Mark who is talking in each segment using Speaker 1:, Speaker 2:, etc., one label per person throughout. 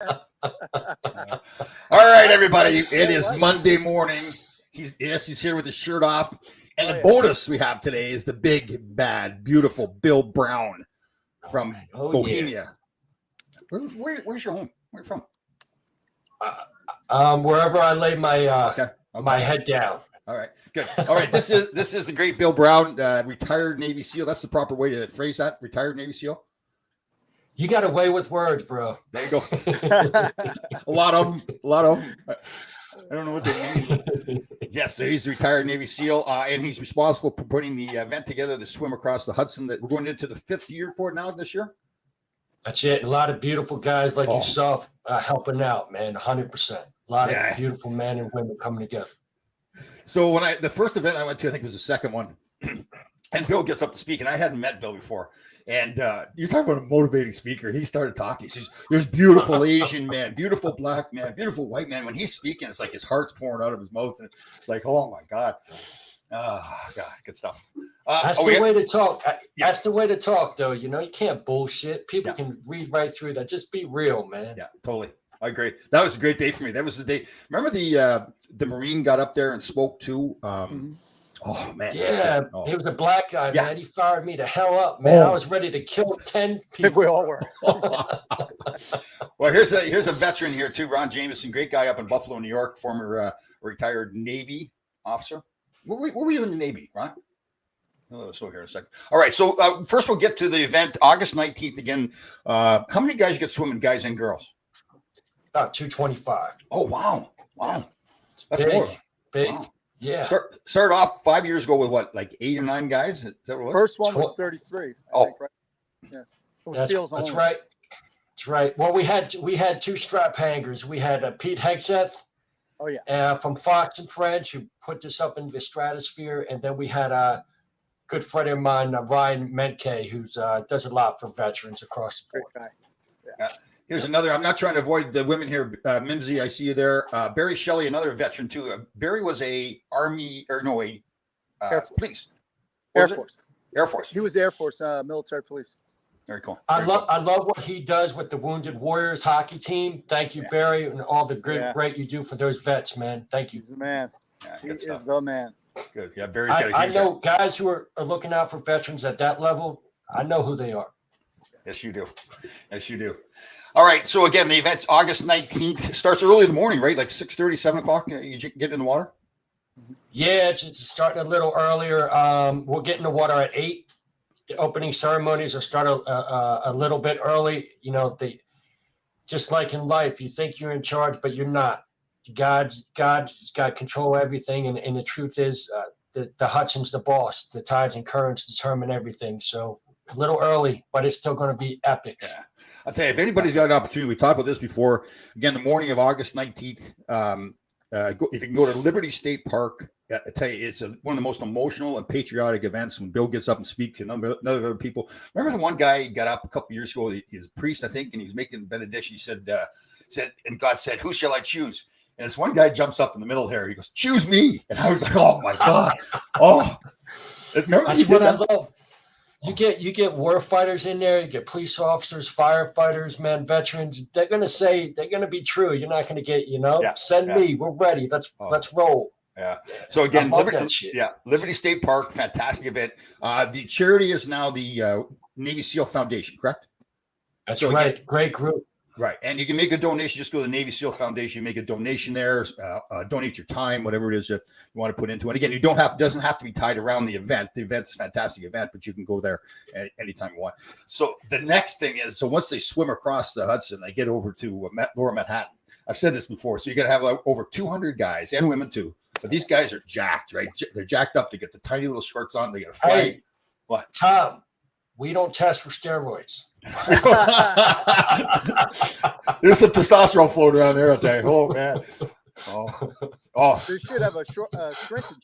Speaker 1: All right, everybody. It is Monday morning. He's here with his shirt off. And the bonus we have today is the big, bad, beautiful Bill Brown from Bohemia. Yeah. Where's your home? Where are you
Speaker 2: from? Wherever I lay my my head down.
Speaker 1: All right, good. All right, this is the great Bill Brown, retired Navy SEAL. That's the proper way to phrase that. Retired Navy SEAL.
Speaker 2: You got a way with words, bro.
Speaker 1: There you go. A lot of them. I don't know what they mean. Yes, so he's a retired Navy SEAL, and he's responsible for putting the event together, the swim across the Hudson. That we're going into the 5th year for it now this year.
Speaker 2: That's it. A lot of beautiful guys like yourself helping out, man. 100%. A lot of beautiful men and women coming together.
Speaker 1: So when the first event I went to, I think it was the second one, and Bill gets up to speak, and I hadn't met Bill before. And you're talking about a motivating speaker. He started talking. He says, "There's beautiful Asian man, beautiful black man, beautiful white man." When he's speaking, it's like his heart's pouring out of his mouth, and it's like, "Oh my God, God, good stuff."
Speaker 2: That's the way to talk. That's the way to talk, though. You know, you can't bullshit. People can read right through that. Just be real, man.
Speaker 1: Yeah, totally. I agree. That was a great day for me. That was the day. Remember the Marine got up there and spoke too. Oh man!
Speaker 2: Yeah, he was a black guy, man. He fired me the hell up, man. I was ready to kill 10 people.
Speaker 3: We all were.
Speaker 1: Well, here's a veteran here too, Ron Jameson, great guy up in Buffalo, New York, former retired Navy officer. Where were you in the Navy, Ron? So here in a second. All right, so first we'll get to the event, August 19th again. How many guys you get swimming, guys and girls?
Speaker 2: About 225.
Speaker 1: Oh wow! That's
Speaker 2: big,
Speaker 1: more.
Speaker 2: Big.
Speaker 1: Wow.
Speaker 2: Yeah.
Speaker 1: Started off 5 years ago with what, like 8 or 9 guys? Is that what it was?
Speaker 3: First one was 33. I think, right? Yeah.
Speaker 2: That's right. That's right. Well, we had 2 strap hangers. We had Pete Hegseth.
Speaker 3: Oh yeah.
Speaker 2: From Fox and Friends, who put this up in the stratosphere, and then we had a good friend of mine, Ryan Menke, who does a lot for veterans across the board.
Speaker 3: Great guy.
Speaker 1: Yeah. Here's another. I'm not trying to avoid the women here. Mimsy, I see you there. Barry Shelley, another veteran too. Barry was a Army or no, a
Speaker 3: Air Force.
Speaker 1: Police.
Speaker 3: Air Force.
Speaker 1: Air Force.
Speaker 3: He was Air Force, military police.
Speaker 1: Very cool.
Speaker 2: I love what he does with the Wounded Warriors hockey team. Thank you, Barry, and all the great you do for those vets, man. Thank you.
Speaker 3: He's the man.
Speaker 1: Yeah,
Speaker 3: he is the man.
Speaker 1: Good. Yeah, Barry's got a huge
Speaker 2: I know guys who are looking out for veterans at that level. I know who they are.
Speaker 1: Yes, you do. Yes, you do. All right. So again, the event's August 19th. Starts early in the morning, right? Like 6:30, 7 o'clock. You get in the water?
Speaker 2: Yeah, it's starting a little earlier. We'll get in the water at 8. The opening ceremonies will start a little bit early. You know, just like in life, you think you're in charge, but you're not. God's got control of everything, and the truth is, the Hudson's the boss. The tides and currents determine everything. So a little early, but it's still going to be epic.
Speaker 1: Yeah. I'll tell you, if anybody's got an opportunity, we talked about this before. Again, the morning of August 19th, if you can go to Liberty State Park, I tell you, it's one of the most emotional and patriotic events when Bill gets up and speaks to other people. Remember the one guy got up a couple years ago, he's a priest, I think, and he was making the benediction. He said, and God said, "Who shall I choose?" And this one guy jumps up in the middle here. He goes, "Choose me." And I was like, "Oh my God." Remember
Speaker 2: That's what I love. You get war fighters in there. You get police officers, firefighters, man, veterans. They're gonna be true. You're not gonna get, send me. We're ready. Let's roll.
Speaker 1: Yeah. So again, Liberty State Park, fantastic event. The charity is now the Navy SEAL Foundation, correct?
Speaker 2: That's right. Again, great group.
Speaker 1: Right. And you can make a donation. Just go to the Navy SEAL Foundation, make a donation there, donate your time, whatever it is that you want to put into it. And again, doesn't have to be tied around the event. The event's a fantastic event, but you can go there anytime you want. So the next thing is, once they swim across the Hudson, they get over to Lower Manhattan. I've said this before. So you're going to have over 200 guys and women too. But these guys are jacked, right? They're jacked up. They get the tiny little skirts on. They got a flag.
Speaker 2: Hey, what? Tom, we don't test for steroids.
Speaker 1: There's some testosterone floating around there, I'll tell you. Oh, man. Oh.
Speaker 3: They should have a shrinkage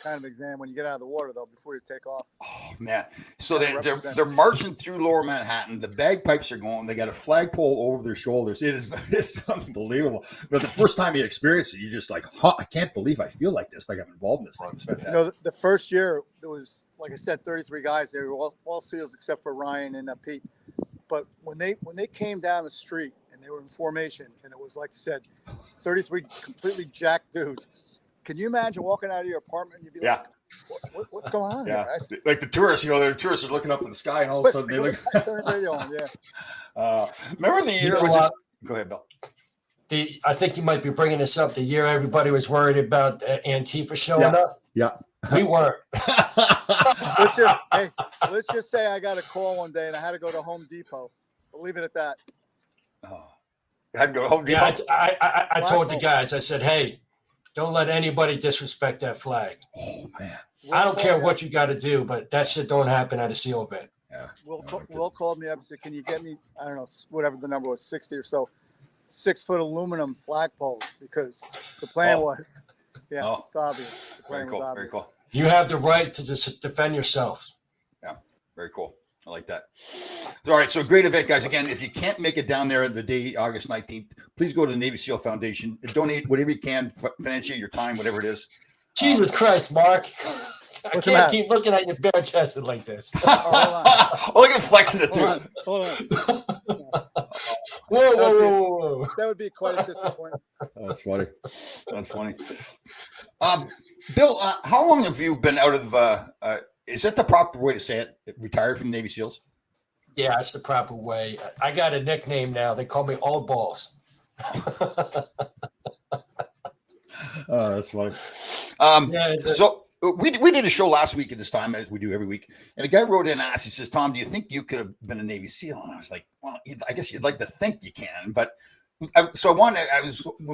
Speaker 3: kind of exam when you get out of the water, though, before you take off.
Speaker 1: Oh, man. So they're marching through Lower Manhattan. The bagpipes are going. They got a flagpole over their shoulders. It's unbelievable. But the first time you experience it, you're just like, I can't believe I feel like this, like I'm involved in this thing. It's fantastic.
Speaker 3: The first year, there was, like I said, 33 guys. They were all SEALs except for Ryan and Pete. But when they came down the street and they were in formation, and it was like you said, 33 completely jacked dudes. Can you imagine walking out of your apartment and you'd be like, what's going on here, guys?
Speaker 1: Like the tourists, the tourists are looking up at the sky, and all of a sudden they look.
Speaker 3: Turn the radio on,
Speaker 1: Remember the year? Go ahead, Bill.
Speaker 2: I think you might be bringing this up. The year everybody was worried about Antifa showing up.
Speaker 1: Yeah.
Speaker 2: We weren't.
Speaker 3: Let's just say I got a call one day and I had to go to Home Depot. We'll leave it at that.
Speaker 1: Oh, I had to go to Home Depot.
Speaker 2: Yeah, I told the guys, I said, hey, don't let anybody disrespect that flag.
Speaker 1: Oh, man.
Speaker 2: I don't care what you got to do, but that shit don't happen at a SEAL event.
Speaker 1: Yeah.
Speaker 3: Will called me up and said, can you get me, I don't know, whatever the number was, 60 or so, 6-foot aluminum flagpoles, because the plan was, it's obvious. The plan
Speaker 1: Very cool.
Speaker 3: was obvious.
Speaker 1: Very cool.
Speaker 2: You have the right to just defend yourselves.
Speaker 1: Yeah, very cool. I like that. All right, so great event, guys. Again, if you can't make it down there the day, August 19th, please go to the Navy SEAL Foundation and donate whatever you can, financially, your time, whatever it is.
Speaker 2: Jesus Christ, Mark. I
Speaker 3: What's the
Speaker 2: can't
Speaker 3: matter?
Speaker 2: keep looking at you bare-chested like this.
Speaker 3: Hold
Speaker 1: Oh, look at him flexing it, too.
Speaker 3: Hold on.
Speaker 2: Whoa.
Speaker 3: That would be quite a disappointment.
Speaker 1: That's funny. That's funny. Bill, how long have you been out of, is that the proper way to say it, retired from Navy SEALs?
Speaker 2: Yeah, it's the proper way. I got a nickname now. They call me Old Balls.
Speaker 1: That's funny. So we did a show last week at this time, as we do every week, and a guy wrote in and asked, he says, Tom, do you think you could have been a Navy SEAL? And I was like, well, I guess you'd like to think you can, but when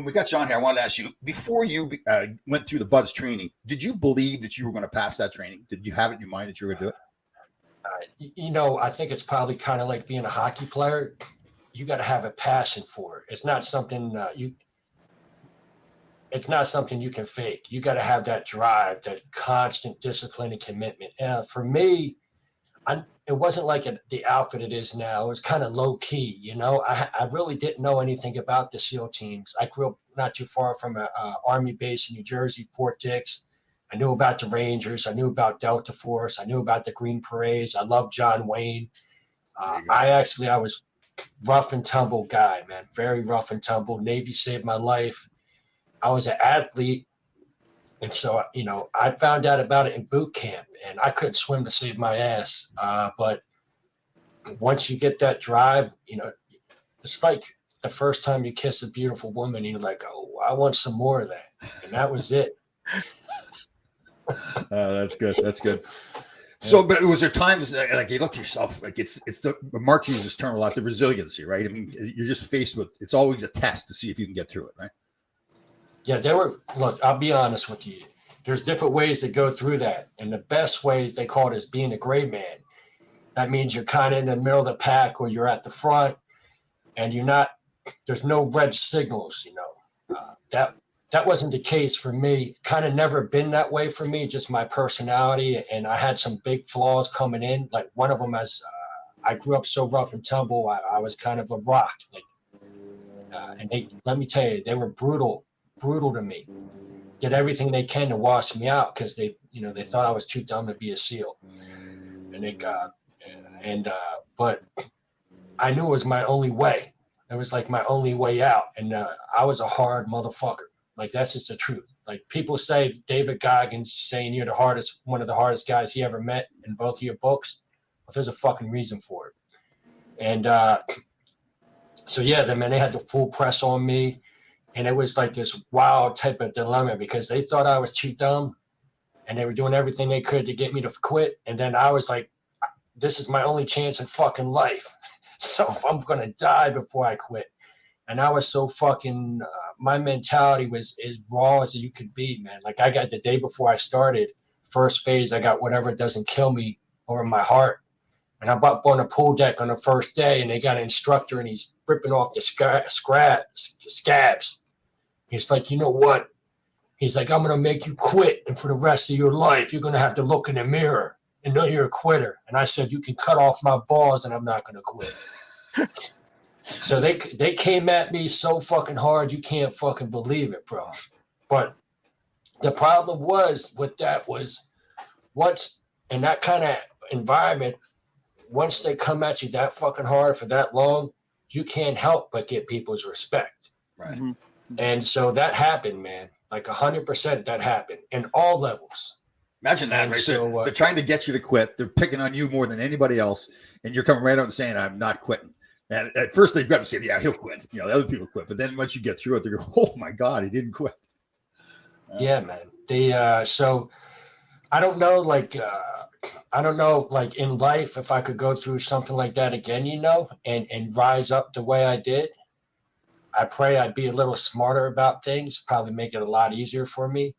Speaker 1: we got you on here, I wanted to ask you, before you went through the BUDS training, did you believe that you were going to pass that training? Did you have it in your mind that you were going to do it?
Speaker 2: I think it's probably kind of like being a hockey player. You got to have a passion for it. It's not something it's not something you can fake. You got to have that drive, that constant discipline and commitment. For me, it wasn't like the outfit it is now. It was kind of low key, I really didn't know anything about the SEAL teams. I grew up not too far from an Army base in New Jersey, Fort Dix. I knew about the Rangers. I knew about Delta Force. I knew about the Green Berets. I loved John Wayne. I was rough and tumble guy, man. Very rough and tumble. Navy saved my life. I was an athlete. And so, I found out about it in boot camp, and I couldn't swim to save my ass. But once you get that drive, it's like the first time you kiss a beautiful woman, you're like, oh, I want some more of that. And that was it.
Speaker 1: That's good. That's good. So, but was there times like you look at yourself, like it's the Mark uses this term a lot, the resiliency, right? I mean, you're just faced with, it's always a test to see if you can get through it, right?
Speaker 2: Yeah, look, I'll be honest with you. There's different ways to go through that. And the best ways, they call it, is being a gray man. That means you're kind of in the middle of the pack, or you're at the front, and there's no red signals, That wasn't the case for me. Kind of never been that way for me, just my personality. And I had some big flaws coming in. Like one of them, I grew up so rough and tumble, I was kind of a rock. And let me tell you, they were brutal to me. Did everything they can to wash me out because they thought I was too dumb to be a SEAL. But I knew it was my only way. It was like my only way out. And I was a hard motherfucker. Like, that's just the truth. Like, people say David Goggins saying you're one of the hardest guys he ever met in both of your books. Well, there's a fucking reason for it. And so, yeah, they had the full press on me. And it was like this wild type of dilemma because they thought I was too dumb. And they were doing everything they could to get me to quit. And then I was like, this is my only chance in fucking life. So if I'm going to die before I quit. And I was so fucking, my mentality was as raw as you could be, man. Like, I got the day before I started, first phase, I got whatever doesn't kill me over my heart. And I'm up on the pool deck on the first day, and they got an instructor, and he's ripping off the scabs. He's like, you know what? He's like, I'm going to make you quit. And for the rest of your life, you're going to have to look in the mirror and know you're a quitter. And I said, you can cut off my balls, and I'm not going to quit. So they came at me so fucking hard, you can't fucking believe it, bro. But the problem was once in that kind of environment, once they come at you that fucking hard for that long, you can't help but get people's respect.
Speaker 1: Right.
Speaker 3: Mhm.
Speaker 2: And so that happened, man. Like 100% that happened in all levels.
Speaker 1: Imagine that,
Speaker 2: And
Speaker 1: right?
Speaker 2: so,
Speaker 1: They're trying to get you to quit. They're picking on you more than anybody else, and you're coming right out and saying, "I'm not quitting." And at first, they've got to say, "Yeah, he'll quit." You know, the other people quit, but then once you get through it, they go, "Oh my God, he didn't quit."
Speaker 2: Yeah, man. So I don't know, like in life, if I could go through something like that again, and rise up the way I did. I pray I'd be a little smarter about things, probably make it a lot easier for me.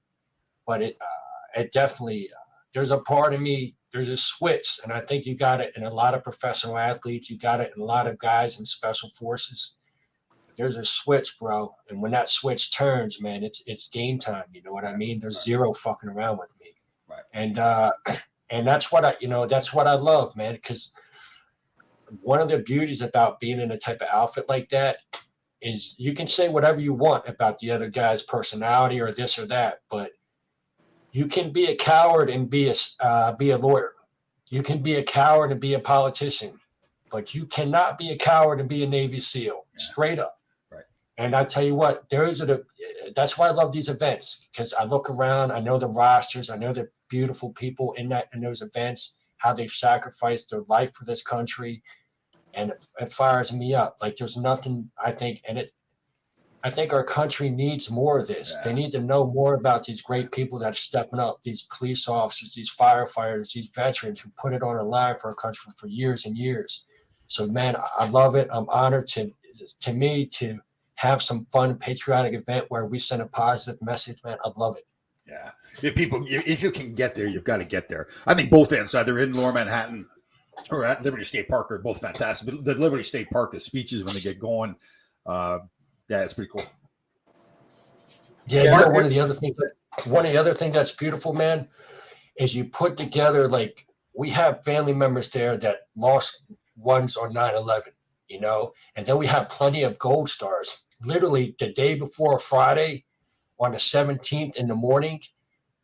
Speaker 2: But it definitely, there's a part of me, there's a switch, and I think you got it in a lot of professional athletes. You got it in a lot of guys in special forces. There's a switch, bro, and when that switch turns, man, it's game time. You know what I mean? There's zero fucking around with me.
Speaker 1: Right.
Speaker 2: And that's what I love, man, because one of the beauties about being in a type of outfit like that is you can say whatever you want about the other guy's personality or this or that, but you can be a coward and be a lawyer. You can be a coward and be a politician, but you cannot be a coward and be a Navy SEAL. Straight up.
Speaker 1: Right.
Speaker 2: And I tell you what, that's why I love these events, because I look around, I know the rosters, I know the beautiful people in those events, how they've sacrificed their life for this country. And it fires me up. Like there's nothing, I think our country needs more of this.
Speaker 1: Yeah.
Speaker 2: They need to know more about these great people that are stepping up, these police officers, these firefighters, these veterans who put it on the line for our country for years and years. So, man, I love it. I'm honored to have some fun, patriotic event where we send a positive message, man. I love it.
Speaker 1: Yeah. If you can get there, you've got to get there. I think both ends, either in Lower Manhattan or at Liberty State Park, are both fantastic. But the Liberty State Park, the speeches when they get going, yeah, it's pretty cool.
Speaker 2: Yeah, one of the other things that's beautiful, man, is you put together, like, we have family members there that lost ones on 9/11, and then we have plenty of gold stars. Literally the day before Friday, on the 17th in the morning,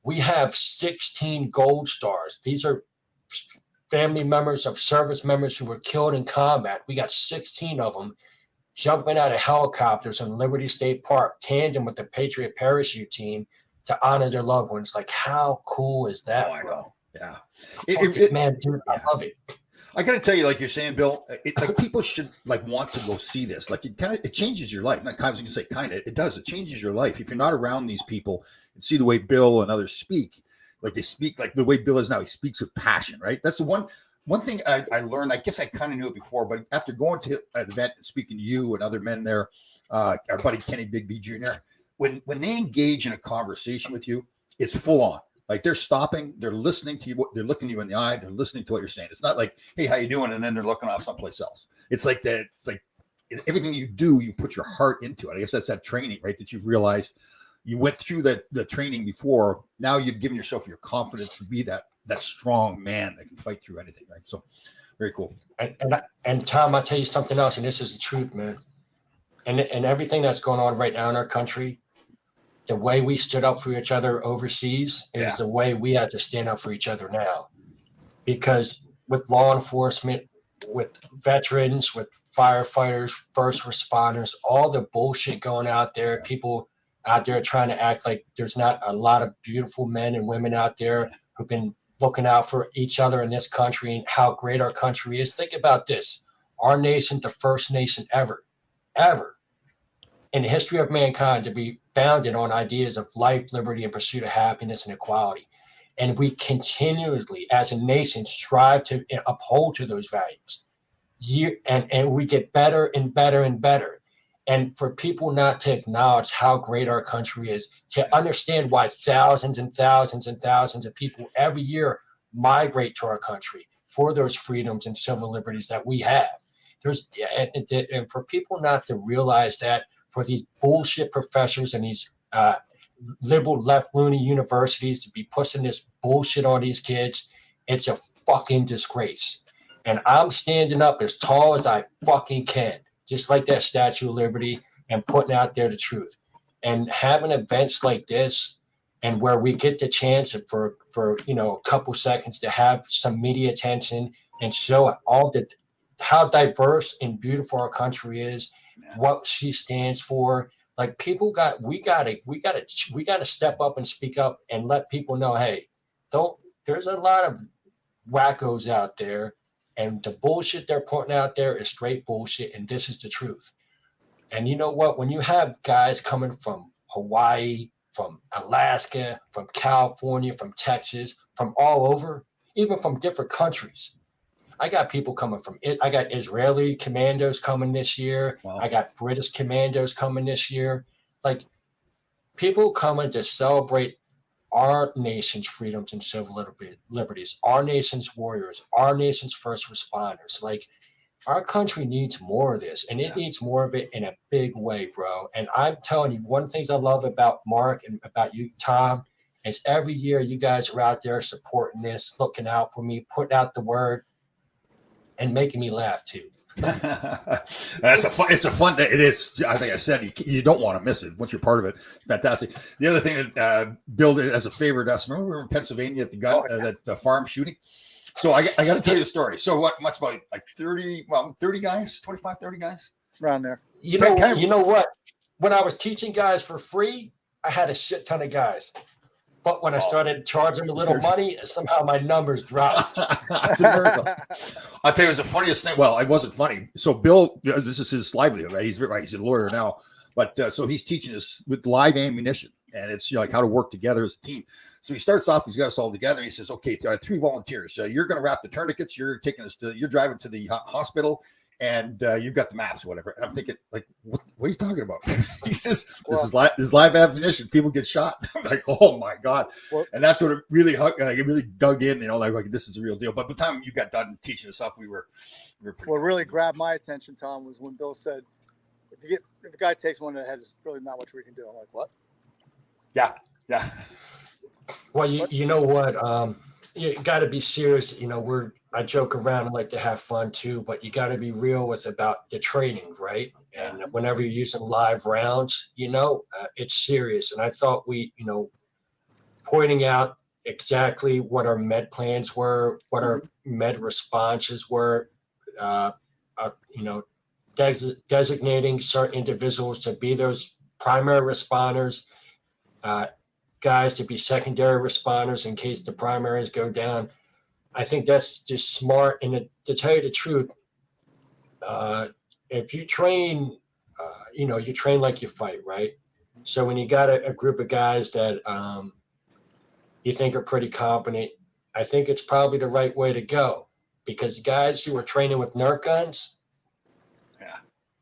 Speaker 2: we have 16 gold stars. These are family members of service members who were killed in combat. We got 16 of them jumping out of helicopters in Liberty State Park, tandem with the Patriot Parachute Team, to honor their loved ones. Like, how cool is that,
Speaker 1: I
Speaker 2: bro?
Speaker 1: know. Yeah.
Speaker 2: Man, dude, I love it.
Speaker 1: I got to tell you, like you're saying, Bill, like people should want to go see this. Like it changes your life. Not kind of, you can say kind of, it does. It changes your life. If you're not around these people and see the way Bill and others speak, like they speak, like the way Bill is now, he speaks with passion, right? That's the one thing I learned. I guess I kind of knew it before, but after going to an event and speaking to you and other men there, our buddy Kenny Bigby Jr., when they engage in a conversation with you, it's full on. Like they're stopping, they're listening to you, they're looking you in the eye, they're listening to what you're saying. It's not like, "Hey, how you doing?" and then they're looking off someplace else. It's like that. It's like everything you do, you put your heart into it. I guess that's that training, right? That you've realized you went through the training before. Now you've given yourself your confidence to be that strong man that can fight through anything, right? So very cool.
Speaker 2: And Tom, I'll tell you something else, and this is the truth, man. And everything that's going on right now in our country, the way we stood up for each other overseas is the way we have to stand up for each other now. Because with law enforcement, with veterans, with firefighters, first responders, all the bullshit going out there, people out there trying to act like there's not a lot of beautiful men and women out there who've been looking out for each other in this country and how great our country is. Think about this. Our nation, the first nation ever in the history of mankind to be founded on ideas of life, liberty, and pursuit of happiness and equality. And we continuously, as a nation, strive to uphold to those values. And we get better and better and better. And for people not to acknowledge how great our country is, to understand why thousands and thousands and thousands of people every year migrate to our country for those freedoms and civil liberties that we have. And for people not to realize that, for these bullshit professors and these liberal left loony universities to be pushing this bullshit on these kids, it's a fucking disgrace. And I'm standing up as tall as I fucking can, just like that Statue of Liberty, and putting out there the truth. And having events like this, and where we get the chance for a couple seconds to have some media attention and show all the how diverse and beautiful our country is, what she stands for. Like we gotta step up and speak up and let people know, hey, there's a lot of wackos out there, and the bullshit they're putting out there is straight bullshit, and this is the truth. And you know what? When you have guys coming from Hawaii, from Alaska, from California, from Texas, from all over, even from different countries. I got people coming from it. I got Israeli commandos coming this year.
Speaker 1: Wow.
Speaker 2: I got British commandos coming this year. Like, people coming to celebrate our nation's freedoms and civil liberties, our nation's warriors, our nation's first responders. Like, our country needs more of this, and it needs more of it in a big way, bro. And I'm telling you, one of the things I love about Mark and about you, Tom, is every year you guys are out there supporting this, looking out for me, putting out the word, and making me laugh too.
Speaker 1: It's a fun day. It is. I think I said you don't want to miss it once you're part of it. It's fantastic. The other thing that Bill did as a favor to us, remember we were in Pennsylvania at the gun that farm shooting. So I got to tell you the story. So what? What's about like 30 guys, 25, 30 guys
Speaker 3: around there.
Speaker 2: You know what? When I was teaching guys for free, I had a shit ton of guys. But when I started charging a little money, somehow my numbers dropped.
Speaker 1: It's a miracle. I'll tell you, it was the funniest thing. Well, it wasn't funny. So Bill, this is his livelihood, right? He's a lawyer now, but so he's teaching us with live ammunition, and it's like how to work together as a team. So he starts off, he's got us all together. And he says, "Okay, 3 volunteers. So you're going to wrap the tourniquets. You're driving to the hospital." And you've got the maps, whatever. And I'm thinking, like, what are you talking about? He says, this is live ammunition. People get shot. I'm like, oh my God. And that's what it really dug in, like this is a real deal. But by the time you got done teaching us up, we were pretty
Speaker 3: What really grabbed my attention, Tom, was when Bill said, if a guy takes one to the head, there's really not much we can do. I'm like, what?
Speaker 1: Yeah.
Speaker 2: Well, you know what? You got to be serious. I joke around and like to have fun too, but you got to be real about the training, right? And whenever you're using live rounds, it's serious. And I thought pointing out exactly what our med plans were, what our med responses were, designating certain individuals to be those primary responders, guys to be secondary responders in case the primaries go down. I think that's just smart. And to tell you the truth, if you train, you train like you fight, right? So when you got a group of guys that you think are pretty competent, I think it's probably the right way to go, because guys who are training with Nerf guns,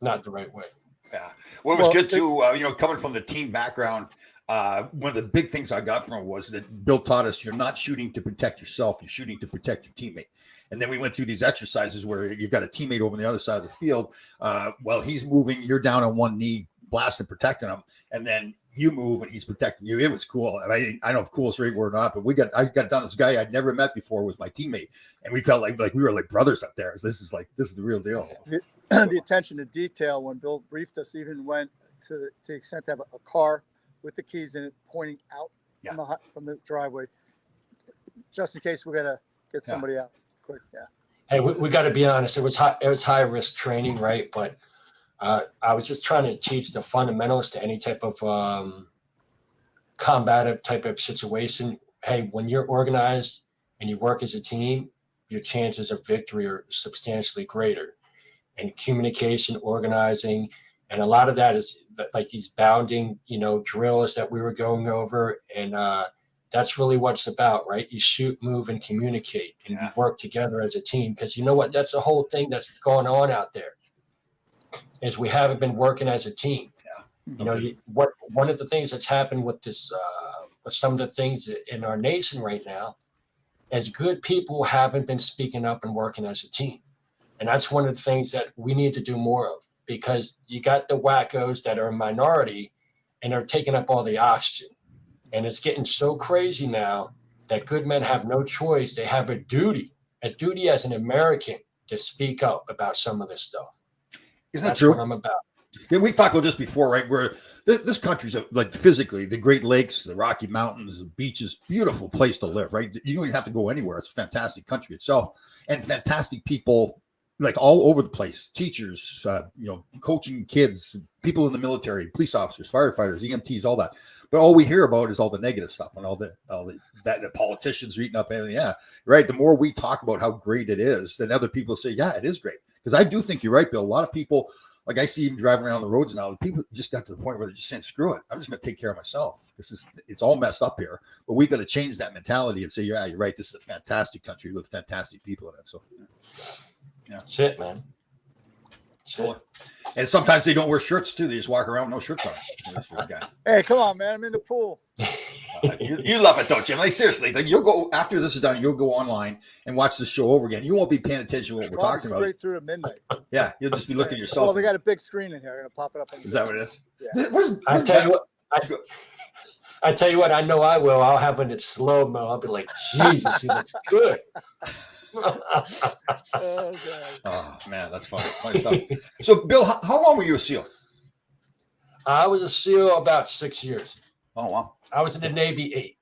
Speaker 2: not the right way.
Speaker 1: Yeah. Well, it was good too, coming from the team background. One of the big things I got from it was that Bill taught us you're not shooting to protect yourself, you're shooting to protect your teammate. And then we went through these exercises where you've got a teammate over on the other side of the field. While he's moving, you're down on one knee, blasting, protecting him. And then you move and he's protecting you. It was cool. I don't know if cool is the right word or not, but I got done. This guy I'd never met before was my teamate. And we felt like we were like brothers up there. This is the real deal.
Speaker 3: The attention to detail when Bill briefed us even went to the extent to have a car with the keys in it pointing out from the driveway, just in case we got to get somebody out quick. Yeah.
Speaker 2: Hey, we got to be honest. It was high risk training, right? But I was just trying to teach the fundamentals to any type of combative type of situation. Hey, when you're organized and you work as a team, your chances of victory are substantially greater. And communication, organizing, and a lot of that is like these bounding, drills that we were going over. And that's really what it's about, right? You shoot, move, and communicate, and you work together as a team. Because you know what? That's the whole thing that's going on out there, is we haven't been working as a team. Yeah. One of the things that's happened with this, with some of the things in our nation right now, is good people haven't been speaking up and working as a team. And that's one of the things that we need to do more of, because you got the wackos that are a minority and are taking up all the oxygen. And it's getting so crazy now that good men have no choice. They have a duty as an American to speak up about some of this stuff.
Speaker 1: Isn't that true?
Speaker 2: What I'm about.
Speaker 1: Yeah, we've talked about this before, right? Where this country's like physically, the Great Lakes, the Rocky Mountains, the beaches, beautiful place to live, right? You don't even have to go anywhere. It's a fantastic country itself, and fantastic people like all over the place. Teachers, coaching kids, people in the military, police officers, firefighters, EMTs, all that. But all we hear about is all the negative stuff and all the politicians are eating up everything. Yeah, right. The more we talk about how great it is, then other people say, yeah, it is great. Because I do think you're right, Bill. A lot of people, like I see even driving around the roads now, people just got to the point where they're just saying, screw it. I'm just going to take care of myself. It's all messed up here. But we got to change that mentality and say, yeah, you're right. This is a fantastic country with fantastic people in it. So, yeah.
Speaker 2: That's it, man. That's it.
Speaker 1: And sometimes they don't wear shirts too. They just walk around with no shirts on.
Speaker 3: Hey, come on, man. I'm in the pool.
Speaker 1: You love it, don't you? Like seriously, like you'll go after this is done. You'll go online and watch the show over again. You won't be paying attention to what we're talking about.
Speaker 3: Straight through to midnight.
Speaker 1: Yeah, you'll just be looking at yourself.
Speaker 3: Well, they got a big screen in here. I'm gonna pop it up.
Speaker 1: Is that what it is?
Speaker 3: Yeah.
Speaker 2: I tell you what. I know I will. I'll have it in slow mo. I'll be like, Jesus, he looks good.
Speaker 1: Oh man, that's funny stuff. So, Bill, how long were you a SEAL?
Speaker 2: I was a SEAL about 6 years.
Speaker 1: Oh wow.
Speaker 2: I was in the Navy 8.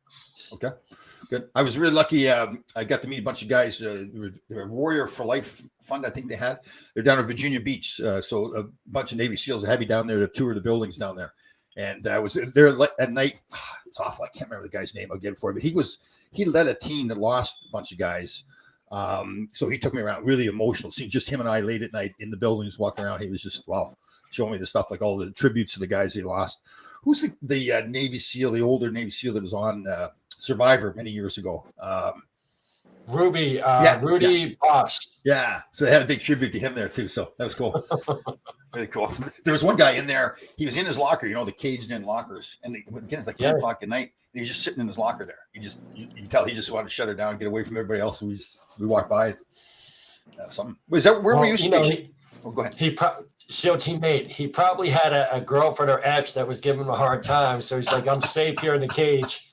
Speaker 1: Okay, good. I was really lucky. I got to meet a bunch of guys. Warrior for Life Fund, I think they had. They're down at Virginia Beach. So a bunch of Navy SEALs had me down there to tour the buildings down there. And I was there at night. It's awful. I can't remember the guy's name. I'll get it for you. But he led a team that lost a bunch of guys. So he took me around, really emotional. See, just him and I late at night in the buildings walking around. He was just, wow, showing me the stuff, like all the tributes to the guys he lost. Who's the Navy SEAL, the older Navy SEAL that was on Survivor many years ago?
Speaker 2: Rudy Boss.
Speaker 1: Yeah. So they had a big tribute to him there too. So that was cool. Really cool. There was one guy in there. He was in his locker, the caged in lockers. And again, it's like 10 o'clock at night. And he's just sitting in his locker there. You can tell he just wanted to shut it down and get away from everybody else. We walked by. Something. Was that where were you stationed? Go ahead.
Speaker 2: SEAL teammate. He probably had a girlfriend or ex that was giving him a hard time. So he's like, I'm safe here in the cage.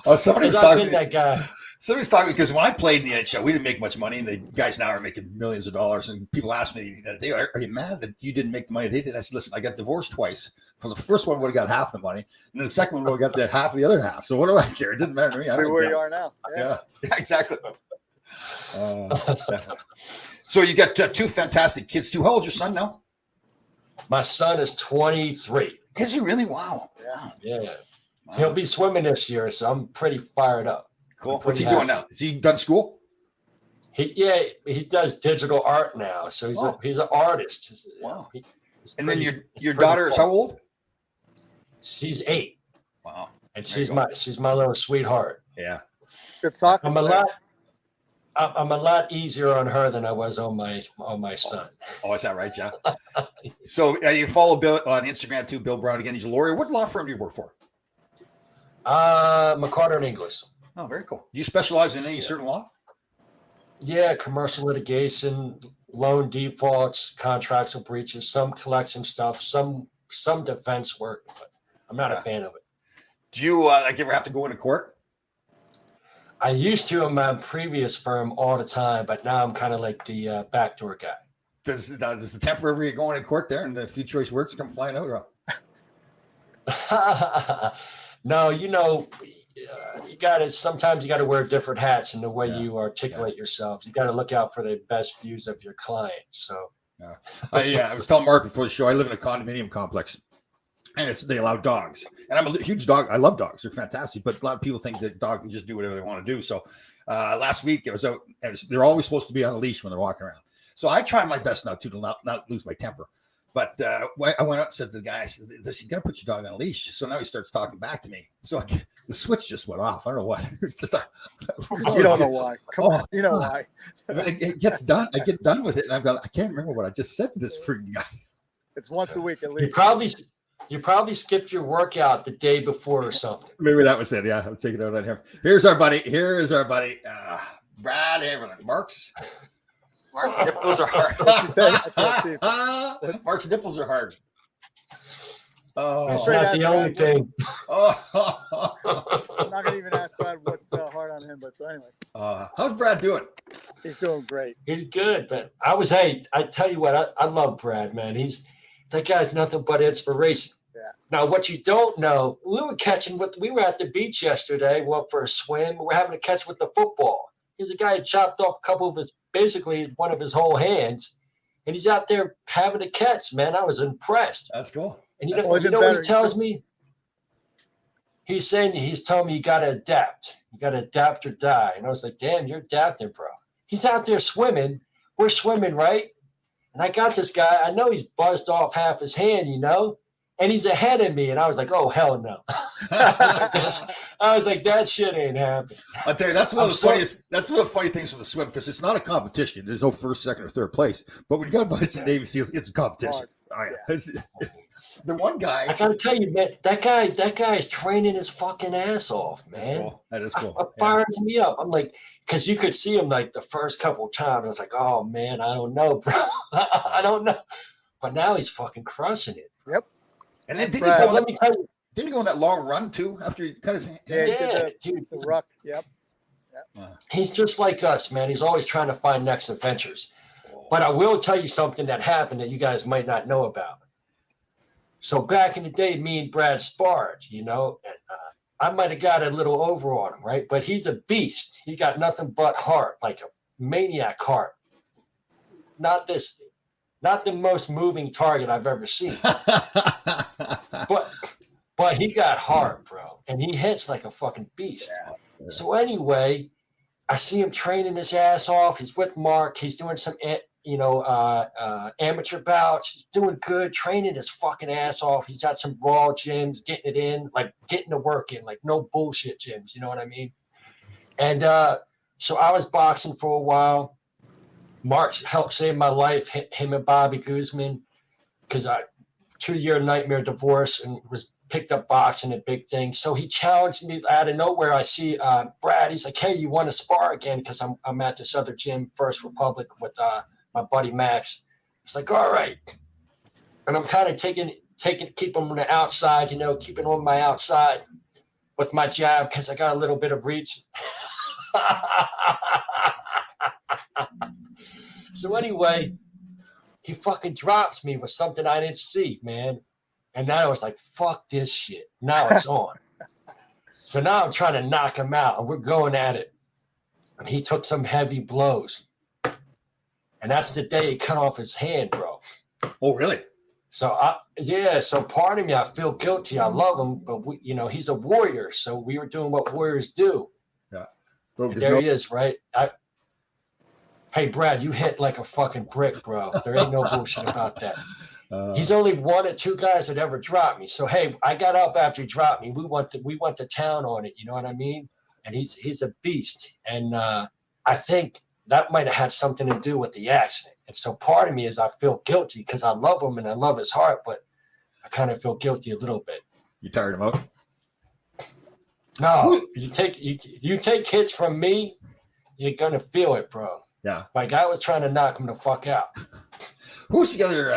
Speaker 1: Oh, somebody was talking.
Speaker 2: That guy.
Speaker 1: Somebody's talking because when I played in the NHL, we didn't make much money, and the guys now are making millions of dollars. And people ask me, "Are you mad that you didn't make the money they did?" I said, "Listen, I got divorced twice. For the first one, would have got half the money, and then the second one would have got that half of the other half. So what do I care? It didn't matter to me. I don't
Speaker 3: where
Speaker 1: care.
Speaker 3: you are now.
Speaker 1: Yeah, exactly. So you got two fantastic kids too. How old's your son now?
Speaker 2: My son is 23.
Speaker 1: Is he really? Wow.
Speaker 2: Yeah. Wow. He'll be swimming this year, so I'm pretty fired up.
Speaker 1: Cool. What's he doing now? Is he done school?
Speaker 2: He does digital art now, so he's an artist.
Speaker 1: Wow. And then your daughter is how old?
Speaker 2: She's 8.
Speaker 1: Wow.
Speaker 2: And she's my little sweetheart.
Speaker 1: Yeah.
Speaker 3: Good soccer.
Speaker 2: I'm a lot easier on her than I was on my son.
Speaker 1: Oh, is that right, John? So you follow Bill on Instagram too, Bill Brown. Again, he's a lawyer. What law firm do you work for?
Speaker 2: McCarter and Inglis.
Speaker 1: Oh, very cool. Do you specialize in any certain law?
Speaker 2: Yeah, commercial litigation, loan defaults, contractual breaches, some collection stuff, some defense work, but I'm not a fan of it.
Speaker 1: Do you ever have to go into court?
Speaker 2: I used to in my previous firm all the time, but now I'm kind of like the backdoor guy.
Speaker 1: Does the temper ever get going in court there and the few choice words come flying out?
Speaker 2: No, sometimes you got to wear different hats in the way you articulate yourself. You got to look out for the best views of your client. So,
Speaker 1: I was telling Mark before the show, I live in a condominium complex and they allow dogs, and I'm a huge dog. I love dogs. They're fantastic, but a lot of people think that dog can just do whatever they want to do. So last week I was out, and they're always supposed to be on a leash when they're walking around. So I try my best not to not lose my temper. But I went out and said to the guy, I said, you got to put your dog on a leash. So now he starts talking back to me. So the switch just went off. I don't know what. It's just
Speaker 3: you don't know why. Come on. You know why.
Speaker 1: It gets done. I get done with it. And I can't remember what I just said to this freaking guy.
Speaker 3: It's once a week at least.
Speaker 2: You probably skipped your workout the day before or something.
Speaker 1: Maybe that was it. Yeah, I'm taking it out on him. Here's our buddy. Brad Haverland. Mark's nipples are hard. Mark's nipples are hard. Oh,
Speaker 2: that's not the only thing.
Speaker 3: I'm not gonna even ask Brad what's hard on him, but so anyway.
Speaker 1: How's Brad doing?
Speaker 3: He's doing great.
Speaker 2: He's good, but I tell you what, I love Brad, man. That guy's nothing but inspiration.
Speaker 3: Yeah.
Speaker 2: Now, what you don't know, we were at the beach yesterday, for a swim. We were having a catch with the football. Here's a guy who chopped off a couple of his basically one of his whole hands, and he's out there having a catch, man. I was impressed.
Speaker 1: That's cool.
Speaker 2: And you
Speaker 1: That's
Speaker 2: know,
Speaker 3: even
Speaker 2: you know what
Speaker 3: better.
Speaker 2: he tells me? He's telling me you got to adapt. You got to adapt or die. And I was like, damn, you're adapting, bro. He's out there swimming. We're swimming, right? And I got this guy. I know he's buzzed off half his hand, you know, and he's ahead of me. And I was like, oh, hell no. I was like, that shit ain't happening.
Speaker 1: I'll tell you, that's one of
Speaker 2: I'm
Speaker 1: the
Speaker 2: so-
Speaker 1: funniest. That's one of the funny things with the swim because it's not a competition. There's no first, second, or third place. But when you got buddies in Navy SEALs, it's a competition. Oh, yeah. The one
Speaker 2: I
Speaker 1: guy.
Speaker 2: gotta tell you, man, that guy is training his fucking ass off,
Speaker 1: That's
Speaker 2: man.
Speaker 1: cool. That is cool.
Speaker 2: It fires me up. I'm like, because you could see him like the first couple of times. I was like, oh man, I don't know, bro. I don't know. But now he's fucking crushing it.
Speaker 1: And then
Speaker 3: Right.
Speaker 2: So let me tell you,
Speaker 1: didn't he go on that long run too after he cut his hand?
Speaker 3: Yeah, he did
Speaker 2: yeah,
Speaker 3: the-
Speaker 2: dude,
Speaker 3: The ruck. Yep.
Speaker 2: he's just like us, man. He's always trying to find next adventures. But I will tell you something that happened that you guys might not know about. So back in the day, me and Brad sparred, you know, and I might have got a little over on him, right? But he's a beast. He got nothing but heart, like a maniac heart. Not the most moving target I've ever seen. But he got heart, bro. And he hits like a fucking beast.
Speaker 1: Yeah.
Speaker 2: So anyway, I see him training his ass off. He's with Mark. He's doing some, amateur bouts. He's doing good, training his fucking ass off. He's got some raw gyms, getting it in, like getting the work in, like no bullshit gyms. You know what I mean? And so I was boxing for a while. Mark helped save my life. Him and Bobby Guzman, because I 2-year nightmare divorce and was picked up boxing, a big thing. So he challenged me out of nowhere. I see Brad. He's like, "Hey, you want to spar again?" Because I'm at this other gym, First Republic, with my buddy Max. It's like, all right. And I'm kind of keep him on the outside, you know, keeping on my outside with my jab because I got a little bit of reach. So anyway, he fucking drops me with something I didn't see, man. And now I was like, fuck this shit. Now it's on. So now I'm trying to knock him out, and we're going at it. And he took some heavy blows. And that's the day he cut off his hand, bro.
Speaker 1: Oh, really?
Speaker 2: So so part of me, I feel guilty. I love him, but he's a warrior. So we were doing what warriors do.
Speaker 1: Yeah.
Speaker 2: And there he is, right? Hey, Brad, you hit like a fucking brick, bro. There ain't no bullshit about that. He's only one of two guys that ever dropped me. So hey, I got up after he dropped me. We went to town on it. You know what I mean? And he's a beast. And I think that might have had something to do with the accident. And so part of me is I feel guilty because I love him and I love his heart, but I kind of feel guilty a little bit.
Speaker 1: You tired him out?
Speaker 2: No, you take hits from me, you're gonna feel it, bro.
Speaker 1: Yeah.
Speaker 2: Like I was trying to knock him the fuck out.
Speaker 1: Who's the other?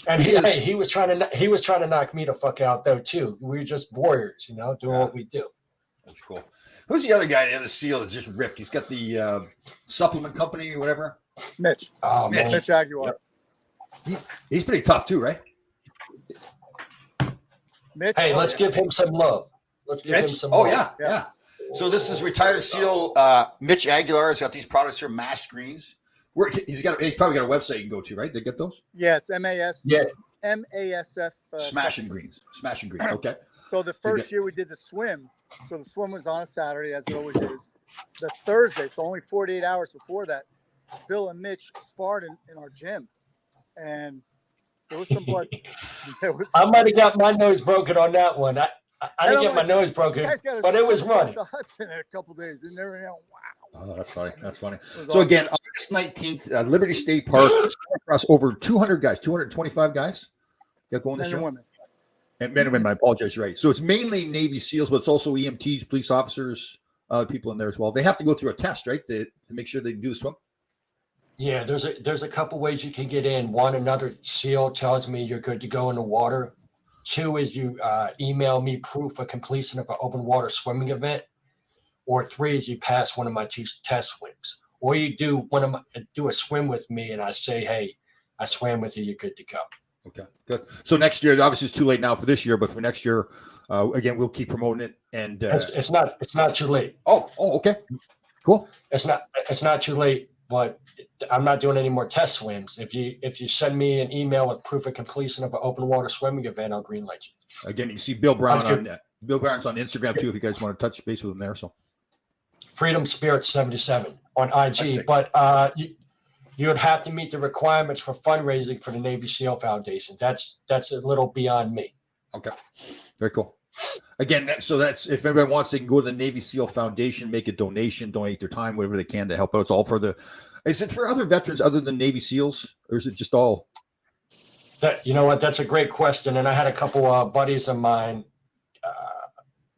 Speaker 2: And he was trying to knock me the fuck out though too. We were just warriors, you know, doing what we do.
Speaker 1: That's cool. Who's the other guy? The other SEAL that's just ripped. He's got the supplement company or whatever.
Speaker 3: Mitch.
Speaker 2: Oh man.
Speaker 3: Mitch Aguilar.
Speaker 1: He's pretty tough too, right?
Speaker 3: Mitch.
Speaker 2: Hey, let's give him some love. Let's give him some love.
Speaker 1: Yeah. So this is retired SEAL Mitch Aguilar. He's got these products here, Mash Screens. He's probably got a website you can go to, right? They get those?
Speaker 3: Yeah, it's MAS.
Speaker 2: Yeah.
Speaker 3: MASF.
Speaker 1: Smashing Greens. Smashing Greens. Okay.
Speaker 3: So the first year we did the swim. So the swim was on a Saturday, as it always is. The Thursday, so only 48 hours before that, Bill and Mitch sparred in our gym. And there was some blood.
Speaker 2: I might have got my nose broken on that one. I didn't get my nose
Speaker 3: You
Speaker 2: broken,
Speaker 3: guys got
Speaker 2: but it was running.
Speaker 3: Hudson in a couple days. And never know. Wow.
Speaker 1: Oh, that's funny. That's funny.
Speaker 3: It was
Speaker 1: So
Speaker 3: awesome.
Speaker 1: again, August 19th, Liberty State Park, across over 200 guys, 225 guys got going this
Speaker 3: Men and
Speaker 1: year.
Speaker 3: women.
Speaker 1: And men and women, I apologize, you're right. So it's mainly Navy SEALs, but it's also EMTs, police officers, other people in there as well. They have to go through a test, right, to make sure they can do the swim?
Speaker 2: Yeah, there's a couple ways you can get in. One, another SEAL tells me you're good to go in the water. Two is you email me proof of completion of an open water swimming event. Or three is you pass one of my two test swims. Or you do a swim with me and I say, hey, I swam with you, you're good to go.
Speaker 1: Okay, good. So next year, obviously it's too late now for this year, but for next year, again, we'll keep promoting it. And
Speaker 2: It's not too late.
Speaker 1: okay, cool.
Speaker 2: It's not too late. but I'm not doing any more test swims. If you send me an email with proof of completion of an open water swimming event, I'll greenlight you.
Speaker 1: Again, you can see Bill Brown
Speaker 2: Sounds
Speaker 1: on Bill Brown's on Instagram too. If you guys want to touch base with him there, so
Speaker 2: Freedom Spirit 77 on IG,
Speaker 1: Okay.
Speaker 2: but you would have to meet the requirements for fundraising for the Navy SEAL Foundation. That's a little beyond me.
Speaker 1: okay, very cool. Again, that's if anybody wants, they can go to the Navy SEAL Foundation, make a donation, donate their time, whatever they can to help out. It's all for the. Is it for other veterans other than Navy SEALs, or is it just all?
Speaker 2: You know what? That's a great question. And I had a couple buddies of mine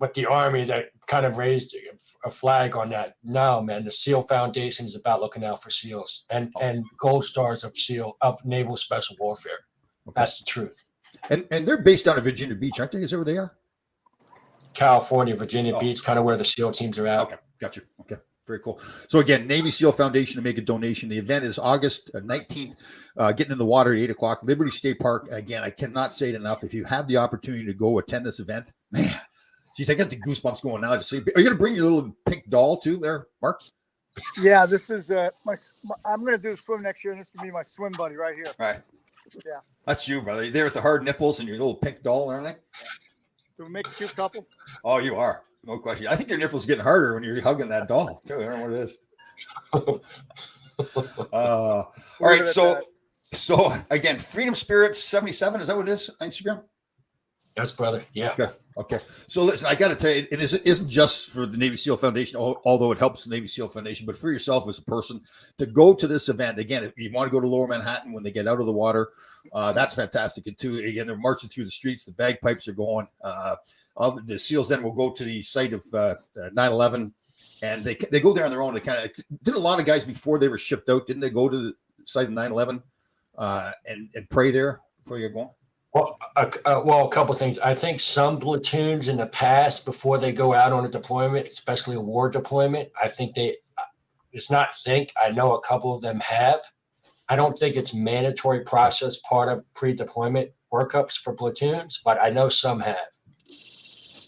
Speaker 2: with the Army that kind of raised a flag on that. No, man, the SEAL Foundation is about looking out for SEALs and gold stars of Naval Special Warfare.
Speaker 1: Okay.
Speaker 2: That's the truth.
Speaker 1: And they're based out of Virginia Beach, aren't they? Is that where they are?
Speaker 2: California, Virginia Beach, kind of where the SEAL teams are at.
Speaker 1: Okay, got you. Okay, very cool. So again, Navy SEAL Foundation to make a donation. The event is August 19th. Getting in the water at 8 o'clock, Liberty State Park. Again, I cannot say it enough. If you have the opportunity to go attend this event, man, geez, I got the goosebumps going now. Just see, are you going to bring your little pink doll too, there, Mark?
Speaker 3: Yeah, this is I'm going to do a swim next year, and this is going to be my swim buddy right here.
Speaker 1: All right.
Speaker 3: Yeah.
Speaker 1: That's you, brother. You're there with the hard nipples and your little pink doll and everything.
Speaker 3: Do we make a cute couple?
Speaker 1: Oh, you are. No question. I think your nipples getting harder when you're hugging that doll, too. I don't know what it is. All right. So again, Freedom Spirit 77. Is that what it is? Instagram?
Speaker 2: Yes, brother. Yeah.
Speaker 1: Okay. So listen, I got to tell you, it isn't just for the Navy SEAL Foundation, although it helps the Navy SEAL Foundation, but for yourself as a person to go to this event. Again, if you want to go to Lower Manhattan when they get out of the water, that's fantastic. And too, again, they're marching through the streets. The bagpipes are going. The SEALs then will go to the site of 9/11, and they go there on their own. They kind of did a lot of guys before they were shipped out. Didn't they go to the site of 9/11 and pray there before you get going?
Speaker 2: Well, a couple of things. I think some platoons in the past, before they go out on a deployment, especially a war deployment, I think I know a couple of them have. I don't think it's mandatory process part of pre-deployment workups for platoons, but I know some have.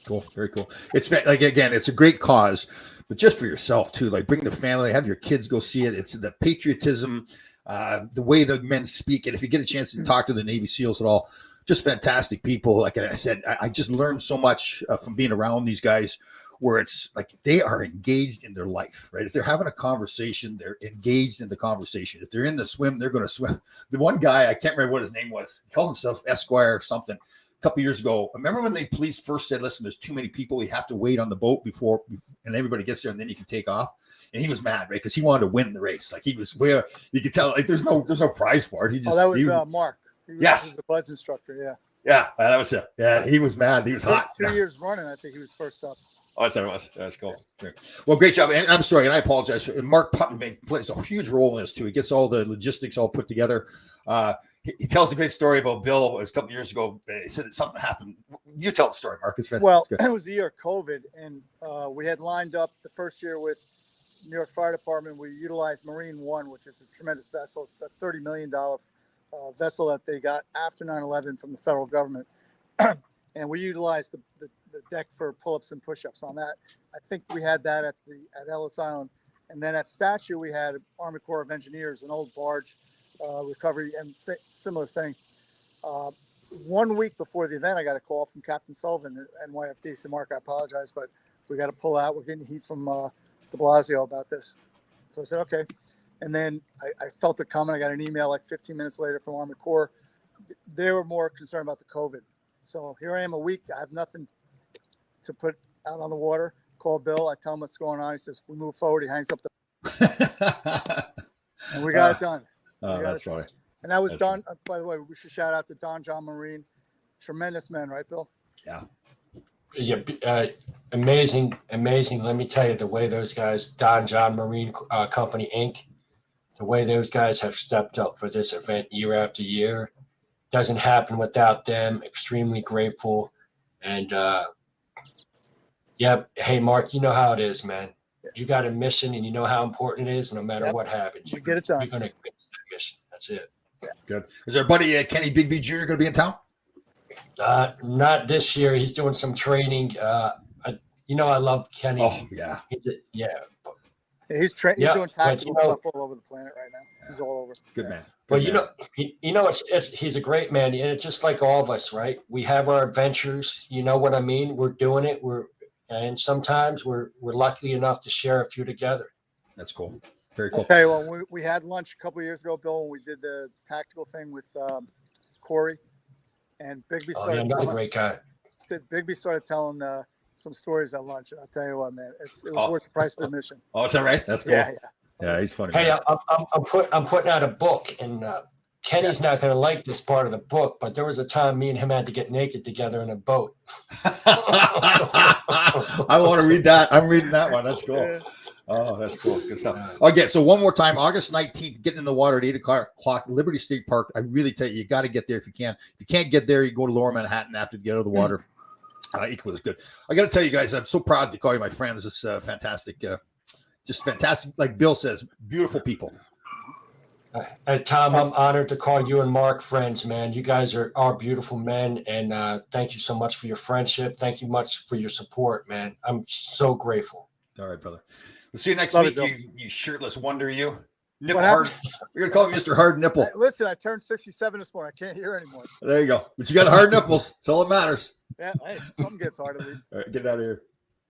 Speaker 1: Cool. Very cool. It's like, again, it's a great cause, but just for yourself too, like bring the family, have your kids go see it. It's the patriotism, the way the men speak. And if you get a chance to talk to the Navy SEALs at all, just fantastic people. Like I said, I just learned so much from being around these guys where it's like they are engaged in their life, right? If they're having a conversation, they're engaged in the conversation. If they're in the swim, they're going to swim. The one guy, I can't remember what his name was, he called himself Esquire or something a couple years ago. Remember when the police first said, listen, there's too many people. You have to wait on the boat before, and everybody gets there and then you can take off. And he was mad, right? Because he wanted to win the race. Like he was where you could tell, like there's no prize for it. He just,
Speaker 3: that was Mark. He was the BUD/S instructor. Yeah.
Speaker 1: Yeah, that was it. Yeah, he was mad. He was hot.
Speaker 3: 2 years running, I think he was first up.
Speaker 1: Oh, that's what it was. That's cool. Well, great job. And I'm sorry, and I apologize. Mark Putnam plays a huge role in this too. He gets all the logistics all put together. He tells a great story about Bill. It was a couple of years ago. He said that something happened. You tell the story, Mark. It's fantastic.
Speaker 3: Well, it was the year of COVID, and we had lined up the first year with New York Fire Department. We utilized Marine One, which is a tremendous vessel. It's a $30 million vessel that they got after 9/11 from the federal government. And we utilized the deck for pull-ups and push-ups on that. I think we had that at Ellis Island. And then at Statue, we had Army Corps of Engineers, an old barge recovery, and similar thing. 1 week before the event, I got a call from Captain Sullivan at NYFD. So, Mark, I apologize, but we got to pull out. We're getting heat from de Blasio about this. So I said, okay. And then I felt it coming. I got an email like 15 minutes later from Army Corps. They were more concerned about the COVID. So here I am a week. I have nothing to put out on the water. Call Bill. I tell him what's going on. He says, we move forward. He hangs up and we got it done.
Speaker 1: That's funny.
Speaker 3: And that was done. By the way, we should shout out to Don John Marine. Tremendous man, right, Bill?
Speaker 1: Yeah.
Speaker 2: Yeah, amazing. Let me tell you, the way those guys, Don John Marine Company, Inc., the way those guys have stepped up for this event year after year doesn't happen without them. Extremely grateful. And, hey, Mark, you know how it is, man. You got a mission and you know how important it is. No matter what happens,
Speaker 3: you get it done.
Speaker 2: You're going to finish that mission. That's it.
Speaker 1: Yeah. Good. Is our buddy Kenny Bigby Jr. going to be in town?
Speaker 2: Not this year. He's doing some training. I love Kenny.
Speaker 1: Oh, yeah.
Speaker 3: He's
Speaker 2: Yeah,
Speaker 3: doing
Speaker 2: but,
Speaker 3: tactical
Speaker 2: you know-
Speaker 3: stuff all over the planet right now. He's all over.
Speaker 1: Good
Speaker 3: Yeah.
Speaker 1: man.
Speaker 2: Well,
Speaker 1: Good
Speaker 2: you
Speaker 1: man.
Speaker 2: know, he's a great man, and it's just like all of us, right? We have our adventures. You know what I mean? We're doing it. And sometimes we're lucky enough to share a few together.
Speaker 1: That's cool. Very cool.
Speaker 3: Okay, well, we had lunch a couple of years ago, Bill, when we did the tactical thing with Corey, and Bigby
Speaker 2: Oh, yeah,
Speaker 3: started.
Speaker 2: another great guy.
Speaker 3: Bigby started telling some stories at lunch, and I'll tell you what, man, it was worth the price of admission.
Speaker 1: Oh, is that right? That's cool.
Speaker 3: Yeah,
Speaker 1: Yeah, he's funny.
Speaker 2: Hey,
Speaker 1: man.
Speaker 2: I'm putting out a book, and Kenny's not going to like this part of the book, but there was a time me and him had to get naked together in a boat.
Speaker 1: I want to read that. I'm reading that one. That's cool.
Speaker 3: Yeah.
Speaker 1: Oh, that's cool. Good stuff. Okay, so one more time, August 19th, getting in the water at 8 o'clock, Liberty State Park. I really tell you got to get there if you can. If you can't get there, you go to Lower Manhattan after to get out of the water. Equal is good. I got to tell you guys, I'm so proud to call you my friends. It's fantastic. Just fantastic. Like Bill says, beautiful people.
Speaker 2: Tom, I'm honored to call you and Mark friends, man. You guys are beautiful men, and thank you so much for your friendship. Thank you much for your support, man. I'm so grateful.
Speaker 1: All right, brother. We'll see you next
Speaker 3: Love
Speaker 1: week,
Speaker 3: it,
Speaker 1: you shirtless wonder, you. Nipple
Speaker 3: What
Speaker 1: hard.
Speaker 3: happened?
Speaker 1: We're going to call him Mr. Hard Nipple.
Speaker 3: Hey, listen, I turned 67 this morning. I can't hear anymore.
Speaker 1: There you go. But you got hard nipples. That's all that matters.
Speaker 3: Yeah, hey, something gets hard at least.
Speaker 1: All right, get out of here.